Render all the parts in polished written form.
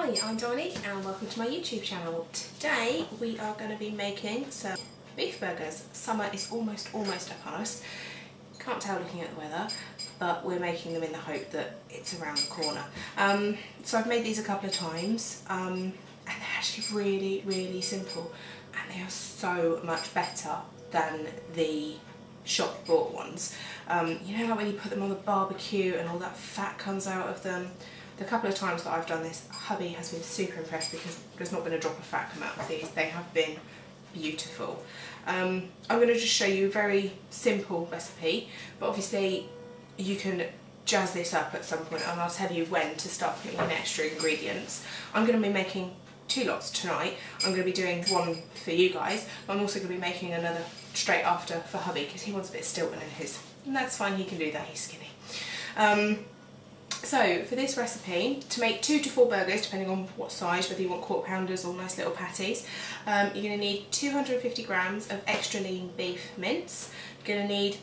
Hi, I'm Dominique and welcome to my YouTube channel. Today we are going to be making some beef burgers. Summer is almost upon us. Can't tell looking at the weather, but we're making them in the hope that it's around the corner. So I've made these a couple of times and they're actually really simple, and they are so much better than the shop bought ones. You know, like when you put them on the barbecue and all that fat comes out of them. The couple of times that I've done this, hubby has been super impressed because there's not been a drop of fat come out of these. They have been beautiful. I'm going to just show you a very simple recipe, but obviously you can jazz this up at some point, and I'll tell you when to start putting in extra ingredients. I'm going to be making 2 lots tonight. I'm going to be doing one for you guys, but I'm also going to be making another straight after for hubby because he wants a bit of Stilton in his, and that's fine, he can do that, he's skinny. So for this recipe, to make 2 to 4 burgers, depending on what size, whether you want quarter pounders or nice little patties, you're going to need 250 grams of extra lean beef mince. You're going to need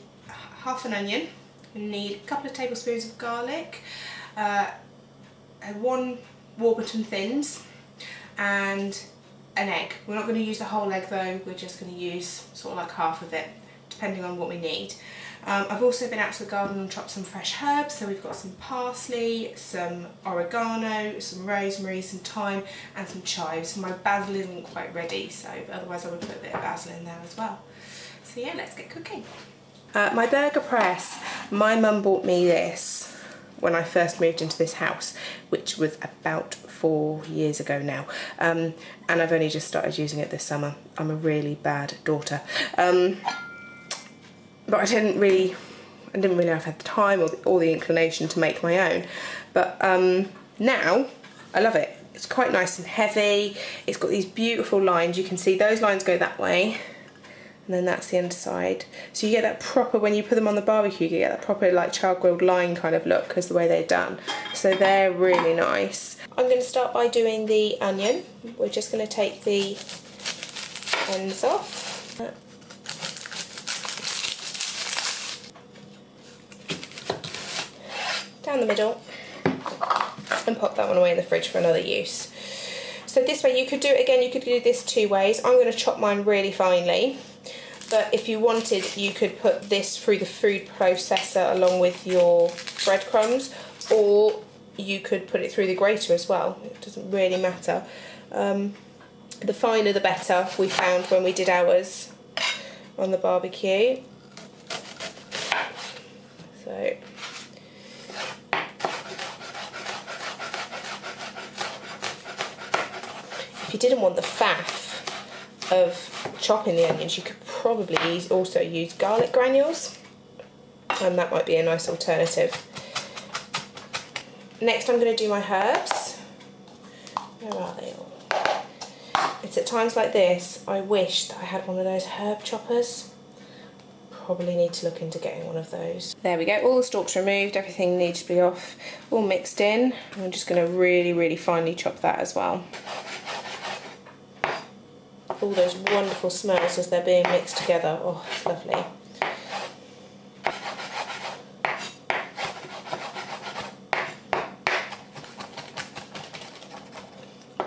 half an onion. You're going to need a couple of tablespoons of garlic, 1 Warburton thins, and an egg. We're not going to use the whole egg though, we're just going to use sort of like half of it, depending on what we need. I've also been out to the garden and chopped some fresh herbs, so we've got some parsley, some oregano, some rosemary, some thyme and some chives. My basil isn't quite ready, so but otherwise I would put a bit of basil in there as well. So yeah, let's get cooking. My burger press, my mum bought me this when I first moved into this house, which was about 4 years ago now, and I've only just started using it this summer. I'm a really bad daughter. But I didn't really know if I had the time or the inclination to make my own. But now I love it. It's quite nice and heavy. It's got these beautiful lines. You can see those lines go that way, and then that's the underside. So you get that proper, when you put them on the barbecue, you get that proper like char-grilled line kind of look because the way they're done. So they're really nice. I'm going to start by doing the onion. We're just going to take the ends off. Down the middle, and pop that one away in the fridge for another use. So this way you could do it again, you could do this 2 ways. I'm going to chop mine really finely, but if you wanted you could put this through the food processor along with your breadcrumbs, or you could put it through the grater as well. It doesn't really matter. The finer the better, we found when we did ours on the barbecue. So if you didn't want the faff of chopping the onions, you could probably also use garlic granules, and that might be a nice alternative. Next I'm going to do my herbs. Where are they all? It's at times like this I wish that I had one of those herb choppers. Probably need to look into getting one of those. There we go, all the stalks removed, everything needs to be off, all mixed in. I'm just going to really finely chop that as well. All those wonderful smells as they're being mixed together. Oh, it's lovely.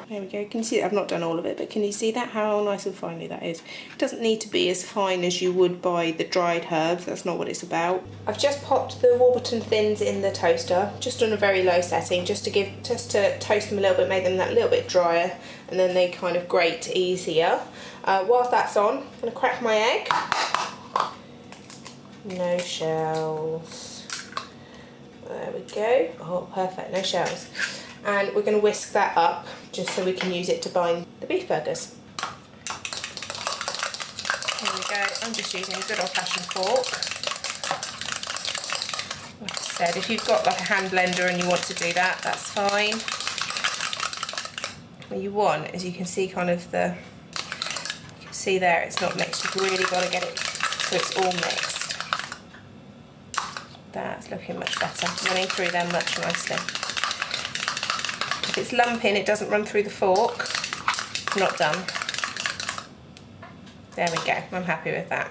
There we go. Can you see that? I've not done all of it, but can you see that? How nice and finely that is. It doesn't need to be as fine as you would buy the dried herbs. That's not what it's about. I've just popped the Warburton thins in the toaster, just on a very low setting, just to toast them a little bit, make them that little bit drier, and then they kind of grate easier. Whilst that's on, I'm going to crack my egg. No shells. There we go. Oh, perfect. No shells. And we're going to whisk that up just so we can use it to bind the beef burgers. There we go. I'm just using a good old-fashioned fork. Like I said, if you've got like a hand blender and you want to do that, that's fine. What you want is, you can see kind of the, you can see there it's not mixed. You've really got to get it so it's all mixed. That's looking much better. Running through them much nicely. If it's lumping, it doesn't run through the fork, it's not done. There we go, I'm happy with that.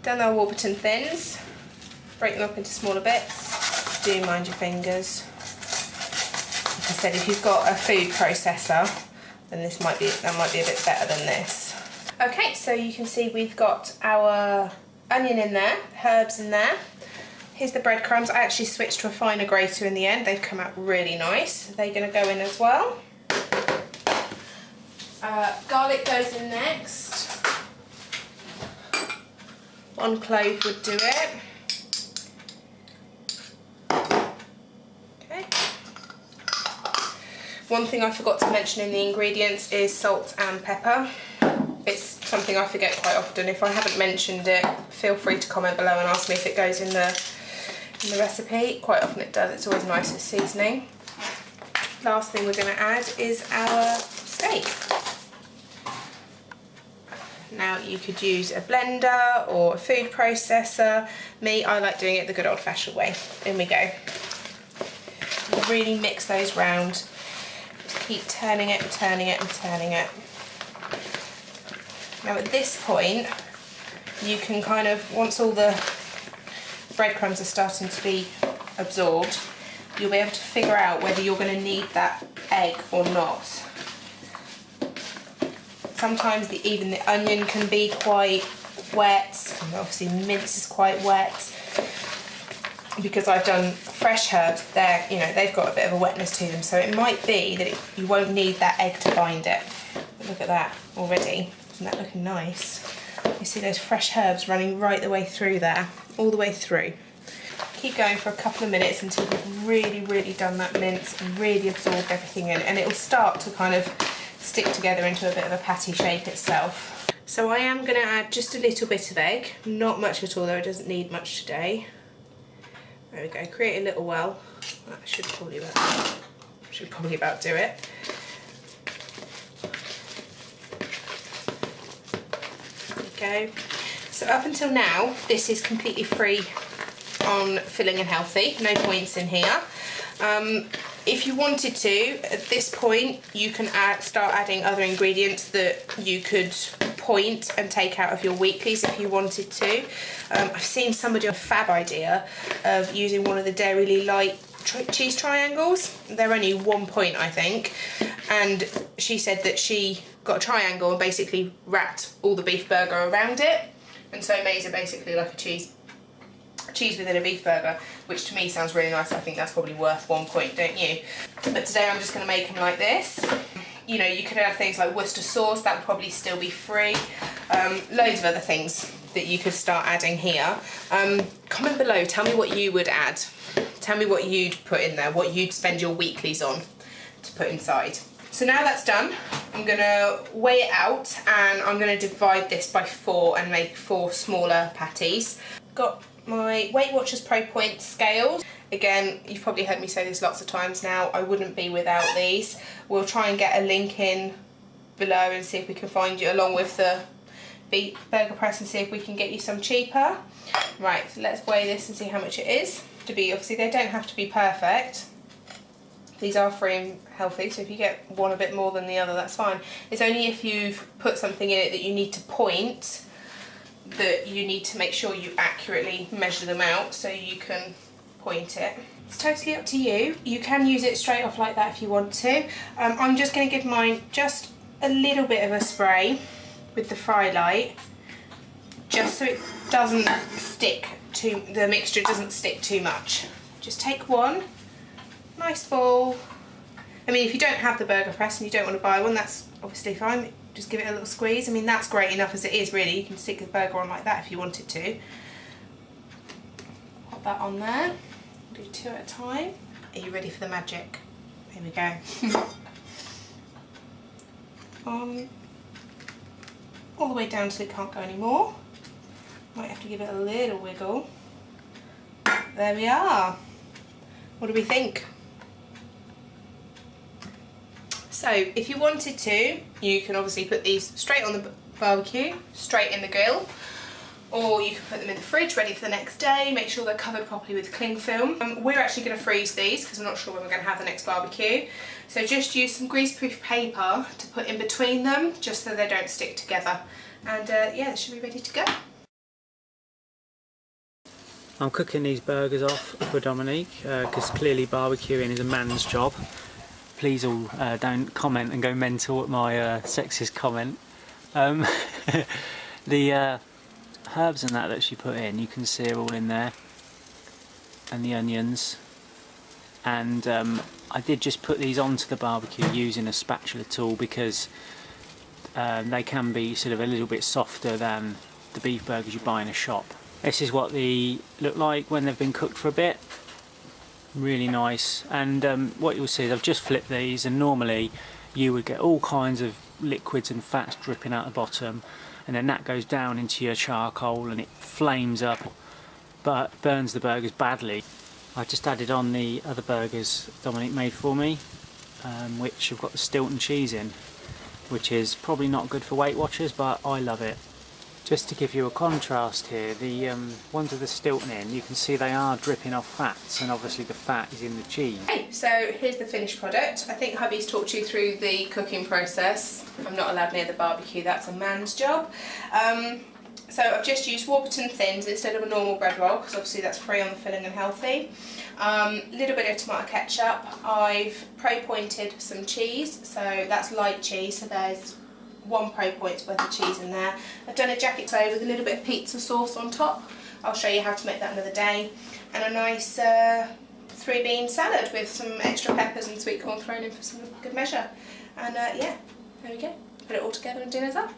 Done our Warburton thins, break them up into smaller bits. Do mind your fingers. Like I said, if you've got a food processor, then that might be a bit better than this. Okay, so you can see we've got our onion in there, herbs in there. Here's the breadcrumbs. I actually switched to a finer grater in the end. They've come out really nice. They're going to go in as well. Garlic goes in next. 1 clove would do it. Okay. One thing I forgot to mention in the ingredients is salt and pepper. It's something I forget quite often. If I haven't mentioned it, feel free to comment below and ask me if it goes in the recipe. Quite often it does. It's always nice as seasoning. Last thing we're going to add is our steak. Now you could use a blender or a food processor. Me, I like doing it the good old-fashioned way. In we go. Really mix those round. Just keep turning it and turning it and turning it. Now at this point, you can kind of, once all the breadcrumbs are starting to be absorbed, you'll be able to figure out whether you're going to need that egg or not. Sometimes even the onion can be quite wet, and obviously mince is quite wet. Because I've done fresh herbs, they've got a bit of a wetness to them, so it might be that you won't need that egg to bind it. But look at that already, isn't that looking nice? You see those fresh herbs running right the way through there, all the way through. Keep going for a couple of minutes until you've really done that mince and really absorbed everything in, and it will start to kind of stick together into a bit of a patty shape itself. So I am going to add just a little bit of egg, not much at all though, it doesn't need much today. There we go, create a little well. That should probably about do it. There we go. So up until now, this is completely free on filling and healthy, no points in here. If you wanted to, at this point, you can start adding other ingredients that you could point and take out of your weeklies if you wanted to. I've seen somebody a fab idea of using one of the Dairy Light cheese triangles. They're only 1 point, I think, and she said that she got a triangle and basically wrapped all the beef burger around it, and so made it basically like a cheese within a beef burger, which to me sounds really nice. I think that's probably worth 1 point, don't you? But today I'm just going to make them like this. You know, you could add things like Worcester sauce, that would probably still be free. Loads of other things that you could start adding here. Comment below, tell me what you would add. Tell me what you'd put in there, what you'd spend your weeklies on to put inside. So now that's done, I'm going to weigh it out and I'm going to divide this by 4 and make 4 smaller patties. Got my Weight Watchers ProPoints scales. Again, you've probably heard me say this lots of times now, I wouldn't be without these. We'll try and get a link in below and see if we can find you, along with the beef burger press, and see if we can get you some cheaper. Right, so let's weigh this and see how much it is. Obviously they don't have to be perfect. These are free and healthy, so if you get one a bit more than the other, that's fine. It's only if you've put something in it that you need to point that you need to make sure you accurately measure them out so you can point it. It's totally up to you. You can use it straight off like that if you want to. I'm just going to give mine just a little bit of a spray with the Fry Light, just so it doesn't stick to, the mixture doesn't stick too much. Just take one, nice ball. I mean, if you don't have the burger press and you don't want to buy one, that's obviously fine. Just give it a little squeeze. I mean, that's great enough as it is, really. You can stick the burger on like that if you wanted to. Pop that on there. Do 2 at a time. Are you ready for the magic? Here we go. All the way down till it can't go anymore. Might have to give it a little wiggle. There we are. What do we think? So if you wanted to, you can obviously put these straight on the barbecue, straight in the grill, or you can put them in the fridge ready for the next day. Make sure they're covered properly with cling film. We're actually going to freeze these because we're not sure when we're going to have the next barbecue. So just use some greaseproof paper to put in between them, just so they don't stick together. And yeah, they should be ready to go. I'm cooking these burgers off for Dominique because clearly barbecuing is a man's job. please all don't comment and go mental at my sexist comment. The herbs and that she put in, you can see are all in there, and the onions. And I did just put these onto the barbecue using a spatula tool because they can be sort of a little bit softer than the beef burgers you buy in a shop. This is what they look like when they've been cooked for a bit. Really nice. And what you'll see is I've just flipped these, and normally you would get all kinds of liquids and fats dripping out the bottom, and then that goes down into your charcoal and it flames up but burns the burgers badly. I just added on the other burgers Dominic made for me, which have got the Stilton cheese in, which is probably not good for Weight Watchers, but I love it. Just to give you a contrast here, the ones with the Stilton in, you can see they are dripping off fats, and obviously the fat is in the cheese. Okay, so here's the finished product. I think hubby's talked you through the cooking process. I'm not allowed near the barbecue, that's a man's job. So I've just used Warburton Thins instead of a normal bread roll, because obviously that's free on the filling and healthy. A little bit of tomato ketchup. I've ProPointed some cheese, so that's light cheese, so there's 1 ProPoints worth of cheese in there. I've done a jacket toe with a little bit of pizza sauce on top. I'll show you how to make that another day. And a nice 3-bean salad with some extra peppers and sweet corn thrown in for some good measure. And yeah, there we go. Put it all together and dinner's up.